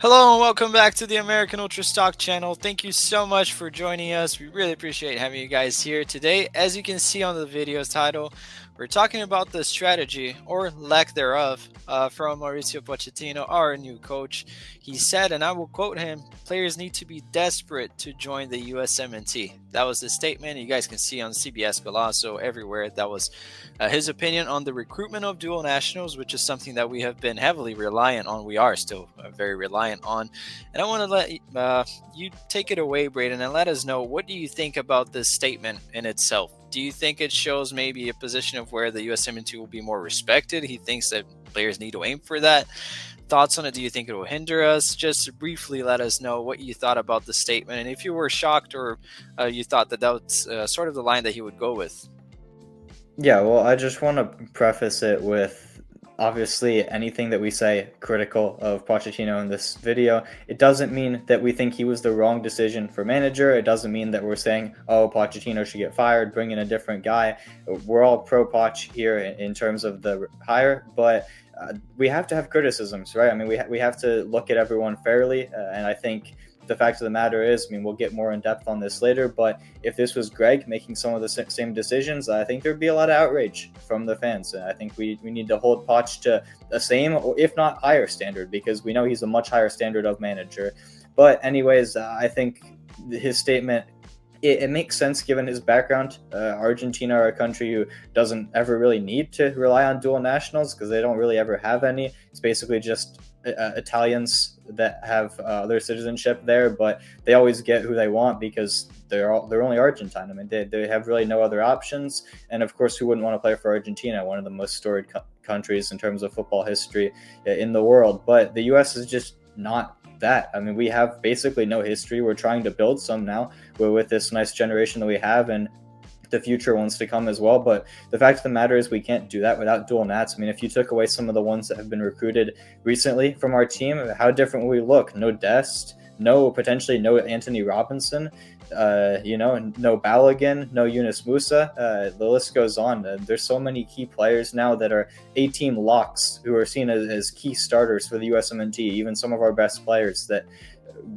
Hello and welcome back to the American Ultra Stock channel. Thank you so much for joining us. We really appreciate having you guys here today. As you can see on the video's title, we're talking about the strategy or lack thereof from Mauricio Pochettino, our new coach. He said, and I will quote him, players need to be desperate to join the USMNT. That was the statement. You guys can see on CBS Golazo everywhere. That was his opinion on the recruitment of dual nationals, which is something that we have been heavily reliant on. We are still very reliant on. And I want to let you take it away, Braden, and let us know, what do you think about this statement in itself? Do you think it shows maybe a position of where the USMNT will be more respected? He thinks that players need to aim for that. Thoughts on it? Do you think it will hinder us? Just briefly let us know what you thought about the statement, and if you were shocked or you thought that was sort of the line that he would go with. Yeah, well, I just want to preface it with obviously anything that we say critical of Pochettino in this video. It doesn't mean that we think he was the wrong decision for manager. It doesn't mean that we're saying, oh, Pochettino should get fired, bring in a different guy. We're all pro Poch here in terms of the hire, but we have to have criticisms, right? I mean, we have to look at everyone fairly, and I think the fact of the matter is, I mean, we'll get more in depth on this later, but if this was Greg making some of the same decisions, I think there'd be a lot of outrage from the fans. And I think we need to hold Poch to the same, or if not higher standard, because we know he's a much higher standard of manager. But anyways, I think his statement, it makes sense given his background. Argentina are a country who doesn't ever really need to rely on dual nationals because they don't really ever have any. It's basically just Italians that have their citizenship there, but they always get who they want because they're only Argentine. I mean, they have really no other options. And of course, who wouldn't want to play for Argentina, one of the most storied countries in terms of football history in the world? But the U.S. is just not that. I mean, we have basically no history. We're trying to build some now with this nice generation that we have, and the future ones to come as well. But the fact of the matter is we can't do that without dual nats. I mean, if you took away some of the ones that have been recruited recently from our team, how different would we look? No Dest, potentially no Anthony Robinson, no Balogun, no Yunus Musa. The list goes on. There's so many key players now that are A-team locks who are seen as key starters for the USMNT, even some of our best players that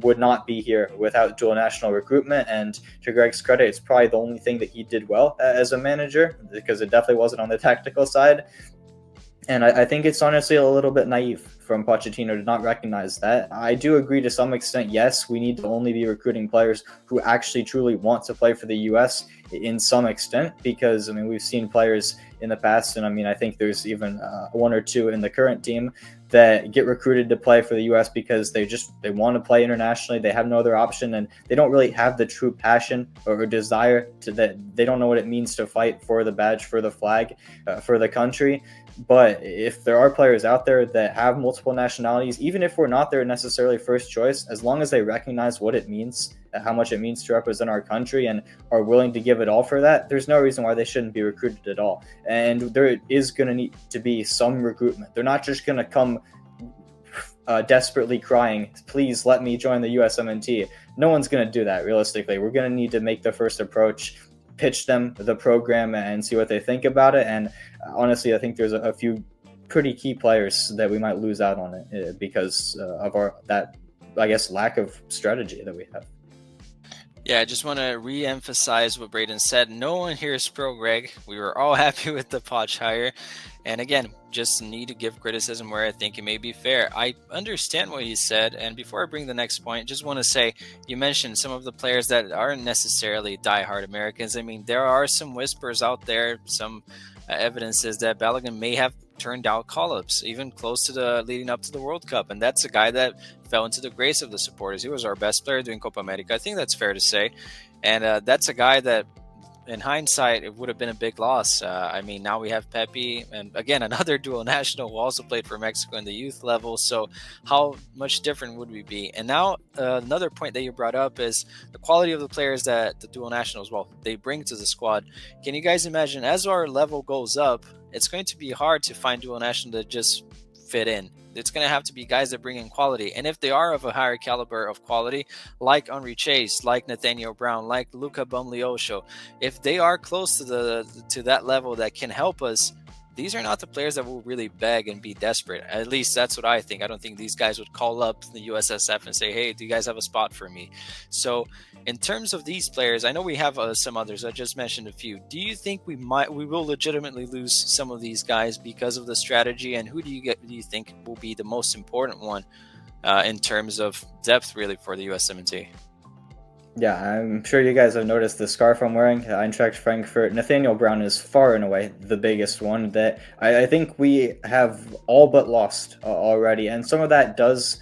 would not be here without dual national recruitment. And to Greg's credit, it's probably the only thing that he did well as a manager, because it definitely wasn't on the tactical side. And I think it's honestly a little bit naive from Pochettino to not recognize that. I do agree to some extent, yes, we need to only be recruiting players who actually truly want to play for the U.S. in some extent, because, I mean, we've seen players in the past, and I mean, I think there's even one or two in the current team that get recruited to play for the U.S. because they want to play internationally. They have no other option, and they don't really have the true passion or desire to that. They don't know what it means to fight for the badge, for the flag, for the country. But if there are players out there that have multiple nationalities, even if we're not their necessarily first choice, as long as they recognize what it means, how much it means to represent our country, and are willing to give it all for that, there's no reason why they shouldn't be recruited at all. And there is going to need to be some recruitment. They're not just going to come desperately crying, please let me join the USMNT. No one's going to do that realistically. We're going to need to make the first approach, pitch them the program, and see what they think about it. And honestly, I think there's a few pretty key players that we might lose out on it because of that lack of strategy that we have. Yeah, I just want to re-emphasize what Braden said. No one here is pro Greg. We were all happy with the Poch hire. And again, just need to give criticism where I think it may be fair. I understand what he said. And before I bring the next point, just want to say, you mentioned some of the players that aren't necessarily diehard Americans. I mean, there are some whispers out there, some evidences that Balogun may have turned out call-ups, even close to the leading up to the World Cup. And that's a guy that fell into the grace of the supporters. He was our best player during Copa America. I think that's fair to say. And that's a guy that, in hindsight, it would have been a big loss. I mean, now we have Pepe, and again, another dual national who also played for Mexico in the youth level. So how much different would we be? And now another point that you brought up is the quality of the players that the dual nationals, they bring to the squad. Can you guys imagine, as our level goes up, it's going to be hard to find dual national that just fit in. It's going to have to be guys that bring in quality. And if they are of a higher caliber of quality, like Henry Chase, like Nathaniel Brown, like Luca Bumliosho, if they are close to that level that can help us, these are not the players that will really beg and be desperate. At least that's what I think. I don't think these guys would call up the USSF and say, hey, do you guys have a spot for me? So in terms of these players, I know we have some others. I just mentioned a few. Do you think we will legitimately lose some of these guys because of the strategy? And who do you think will be the most important one in terms of depth, really, for the USMNT? Yeah, I'm sure you guys have noticed the scarf I'm wearing. Eintracht Frankfurt. Nathaniel Brown is far and away the biggest one that I think we have all but lost already. And some of that does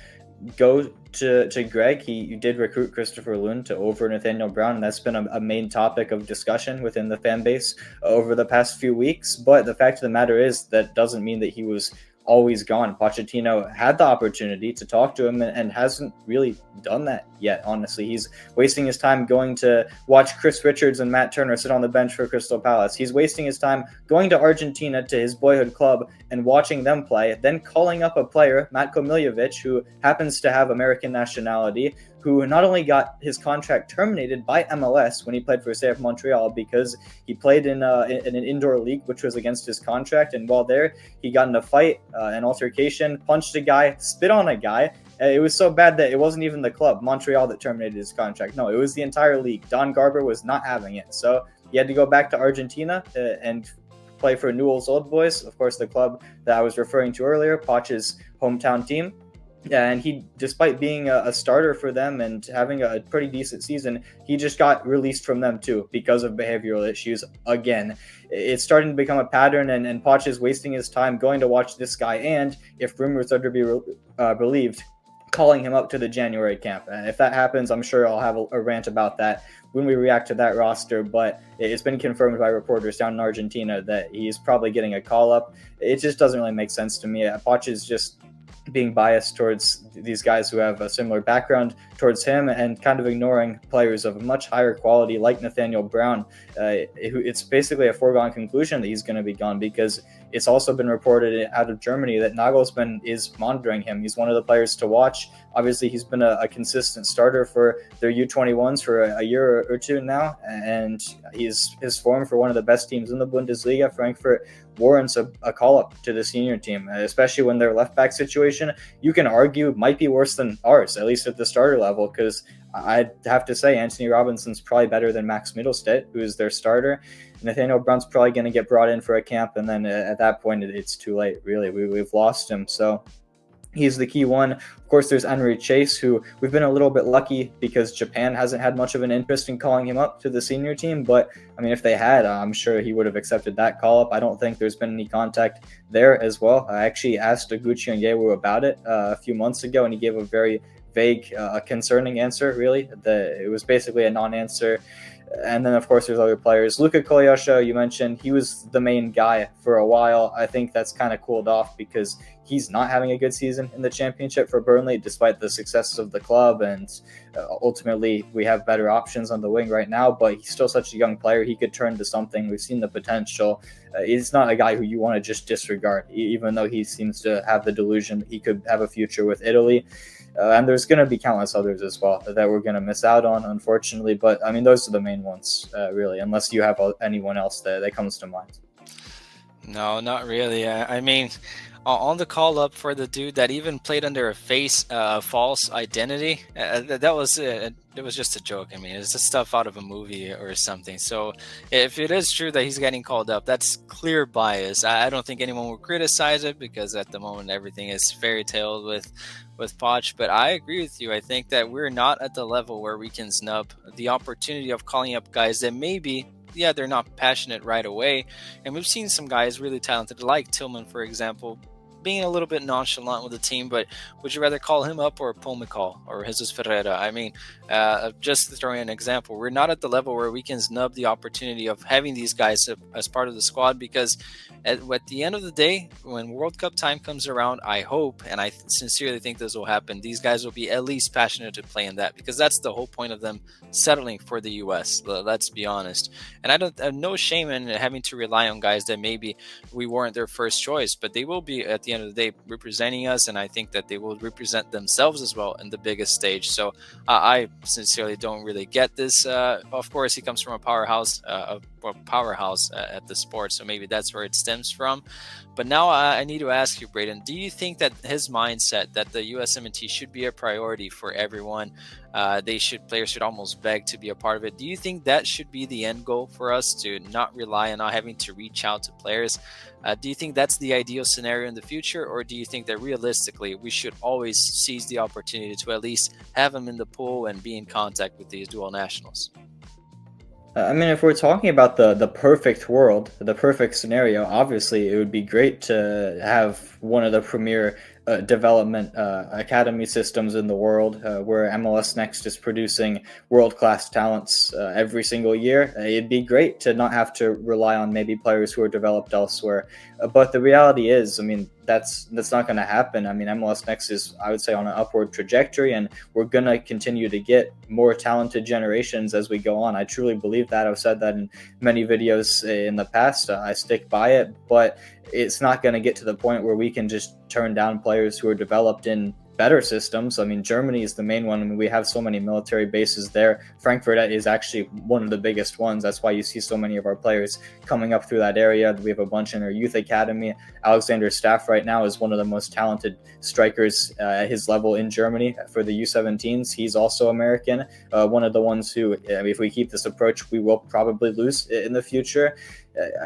go to Greg. He did recruit Christopher Lund to over Nathaniel Brown, and that's been a main topic of discussion within the fan base over the past few weeks. But the fact of the matter is that doesn't mean that he was always gone. Pochettino had the opportunity to talk to him and hasn't really done that yet, honestly. He's wasting his time going to watch Chris Richards and Matt Turner sit on the bench for Crystal Palace. He's wasting his time going to Argentina to his boyhood club and watching them play, then calling up a player, Matko Miljevic, who happens to have American nationality, who not only got his contract terminated by MLS when he played for CF Montreal because he played in an indoor league, which was against his contract. And while there, he got in a fight, an altercation, punched a guy, spit on a guy. It was so bad that it wasn't even the club, Montreal, that terminated his contract. No, it was the entire league. Don Garber was not having it. So he had to go back to Argentina and play for Newell's Old Boys, of course, the club that I was referring to earlier, Poch's hometown team. Yeah, and he, despite being a starter for them and having a pretty decent season, he just got released from them too because of behavioral issues again. It's starting to become a pattern, and Poch is wasting his time going to watch this guy, and if rumors are to be believed, calling him up to the January camp. And if that happens, I'm sure I'll have a rant about that when we react to that roster, but it's been confirmed by reporters down in Argentina that he's probably getting a call up. It just doesn't really make sense to me. Poch is just being biased towards these guys who have a similar background towards him and kind of ignoring players of a much higher quality like Nathaniel Brown. It's basically a foregone conclusion that he's going to be gone because it's also been reported out of Germany that Nagelsmann is monitoring him. He's one of the players to watch. Obviously, he's been a consistent starter for their U21s for a year or two now, and his form for one of the best teams in the Bundesliga, Frankfurt, warrants a call-up to the senior team, especially when their left-back situation, you can argue, might be worse than ours, at least at the starter level, because I'd have to say Anthony Robinson's probably better than Max Mittelstadt, who is their starter. Nathaniel Brown's probably going to get brought in for a camp, and then at that point, it's too late, really. We've lost him, so he's the key one. Of course, there's Henry Chase, who we've been a little bit lucky because Japan hasn't had much of an interest in calling him up to the senior team. But, I mean, if they had, I'm sure he would have accepted that call-up. I don't think there's been any contact there as well. I actually asked Oguchi Onyewu about it a few months ago, and he gave a very vague, concerning answer, really. It was basically a non-answer. And then, of course, there's other players. Luka Kolyasha, you mentioned, he was the main guy for a while. I think that's kind of cooled off because he's not having a good season in the championship for Burnley, despite the successes of the club. And ultimately, we have better options on the wing right now, but he's still such a young player. He could turn to something. We've seen the potential. He's not a guy who you want to just disregard, even though he seems to have the delusion that he could have a future with Italy. And there's going to be countless others as well that we're going to miss out on, unfortunately. But, I mean, those are the main ones, really, unless you have anyone else that comes to mind. No, not really. I mean, on the call up for the dude that even played under a false identity, that was it was just a joke. I mean, it's just stuff out of a movie or something. So if it is true that he's getting called up, that's clear bias. I don't think anyone will criticize it because at the moment everything is fairy tale with Poch. But I agree with you. I think that we're not at the level where we can snub the opportunity of calling up guys that maybe, yeah, they're not passionate right away. And we've seen some guys really talented, like Tillman, for example, being a little bit nonchalant with the team. But would you rather call him up or Paul McCall or Jesus Ferreira? I mean, just throwing an example, we're not at the level where we can snub the opportunity of having these guys as part of the squad, because at the end of the day, when World Cup time comes around, I hope, and I sincerely think this will happen, these guys will be at least passionate to play in that, because that's the whole point of them settling for the US. Let's be honest. And I have no shame in having to rely on guys that maybe we weren't their first choice, but they will be at the end of the day representing us, and I think that they will represent themselves as well in the biggest stage. So I sincerely don't really get this. Of course, he comes from a powerhouse at the sport, so maybe that's where it stems from. But now I need to ask you, Braden, do you think that his mindset that the USMNT should be a priority for everyone, players should almost beg to be a part of it? Do you think that should be the end goal for us, to not rely on not having to reach out to players? Do you think that's the ideal scenario in the future, or do you think that realistically we should always seize the opportunity to at least have them in the pool and be in contact with these dual nationals? I mean, if we're talking about the perfect world, the perfect scenario, obviously it would be great to have one of the premier development academy systems in the world, where MLS Next is producing world-class talents every single year. It'd be great to not have to rely on maybe players who are developed elsewhere. But the reality is, I mean, that's not going to happen. I mean, MLS Next is, I would say, on an upward trajectory, and we're going to continue to get more talented generations as we go on. I truly believe that. I've said that in many videos in the past. I stick by it, but it's not going to get to the point where we can just turn down players who are developed in better systems. I mean, Germany is the main one. I mean, we have so many military bases there. Frankfurt is actually one of the biggest ones. That's why you see so many of our players coming up through that area. We have a bunch in our youth academy. Alexander Staff right now is one of the most talented strikers at his level in Germany for the U17s. He's also American. One of the ones who, if we keep this approach, we will probably lose in the future.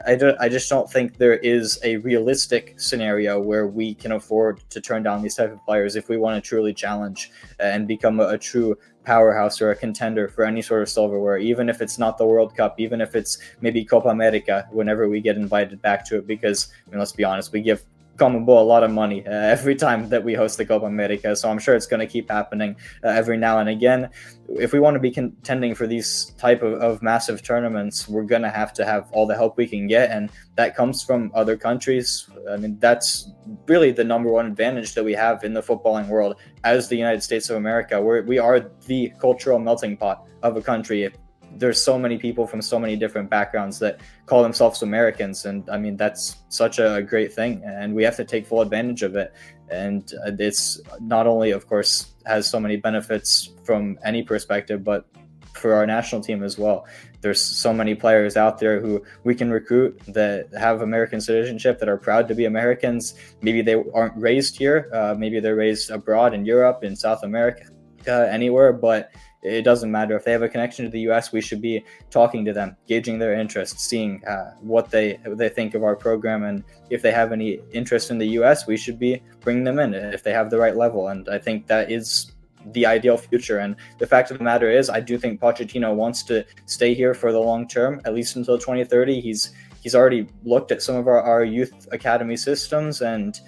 I just don't think there is a realistic scenario where we can afford to turn down these type of players if we want to truly challenge and become a true powerhouse or a contender for any sort of silverware, even if it's not the World Cup, even if it's maybe Copa America whenever we get invited back to it. Because, I mean, let's be honest, we give CONMEBOL a lot of money every time that we host the Copa America, so I'm sure it's going to keep happening every now and again. If we want to be contending for these type of massive tournaments, we're going to have all the help we can get, and that comes from other countries. I mean, that's really the number one advantage that we have in the footballing world as the United States of America. We are the cultural melting pot of a country. There's so many people from so many different backgrounds that call themselves Americans, and I mean, that's such a great thing, and we have to take full advantage of it. And it's not only, of course, has so many benefits from any perspective, but for our national team as well. There's so many players out there who we can recruit that have American citizenship, that are proud to be Americans. Maybe they aren't raised here, maybe they're raised abroad in Europe, in South America, anywhere, but it doesn't matter. If they have a connection to the U.S., we should be talking to them, gauging their interest, seeing what they think of our program, and if they have any interest in the U.S., we should be bringing them in if they have the right level. And I think that is the ideal future. And the fact of the matter is, I do think Pochettino wants to stay here for the long term, at least until 2030. He's already looked at some of our youth academy systems, and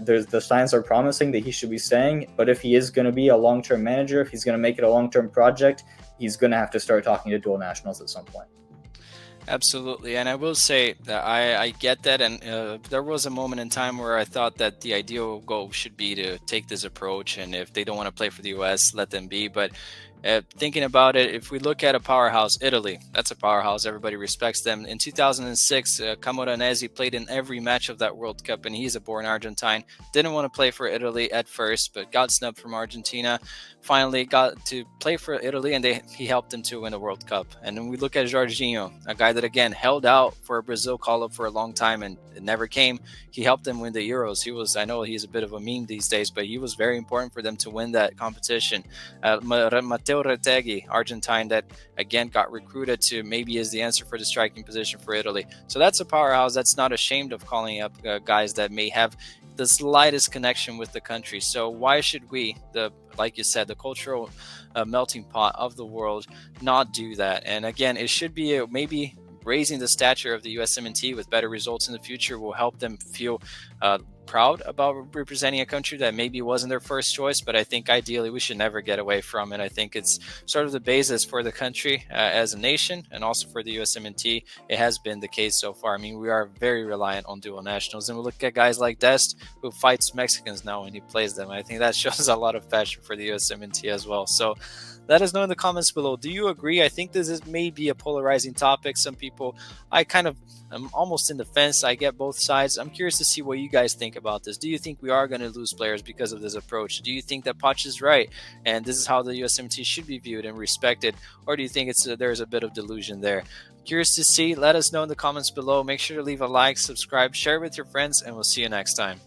the signs are promising that he should be staying. But if he is going to be a long-term manager, if he's going to make it a long-term project, he's going to have to start talking to dual nationals at some point. Absolutely. And I will say that I get that. And there was a moment in time where I thought that the ideal goal should be to take this approach. And if they don't want to play for the US, let them be. But thinking about it, if we look at a powerhouse, Italy, that's a powerhouse. Everybody respects them. In 2006, Camoranesi played in every match of that World Cup, and he's a born Argentine. Didn't want to play for Italy at first, but got snubbed from Argentina. Finally got to play for Italy, and he helped them to win the World Cup. And then we look at Jorginho, a guy that, again, held out for a Brazil call-up for a long time, and it never came. He helped them win the Euros. I know he's a bit of a meme these days, but he was very important for them to win that competition. Matteo Retegui, Argentine, that again got recruited to maybe is the answer for the striking position for Italy. So that's a powerhouse that's not ashamed of calling up guys that may have the slightest connection with the country. So why should we, like you said, the cultural melting pot of the world, not do that? And again, it should be maybe raising the stature of the USMNT with better results in the future will help them feel proud about representing a country that maybe wasn't their first choice, but I think ideally we should never get away from it. I think it's sort of the basis for the country as a nation, and also for the USMNT. It has been the case so far. I mean, we are very reliant on dual nationals, and we look at guys like Dest, who fights Mexicans now when he plays them. I think that shows a lot of passion for the USMNT as well. So Let us know in the comments below. Do you agree? I think this is maybe a polarizing topic. Some people, I'm almost in the fence. I get both sides. I'm curious to see what you guys think about this. Do you think we are going to lose players because of this approach? Do you think that Poch is right and this is how the USMNT should be viewed and respected? Or do you think there's a bit of delusion there? Curious to see. Let us know in the comments below. Make sure to leave a like, subscribe, share with your friends, and we'll see you next time.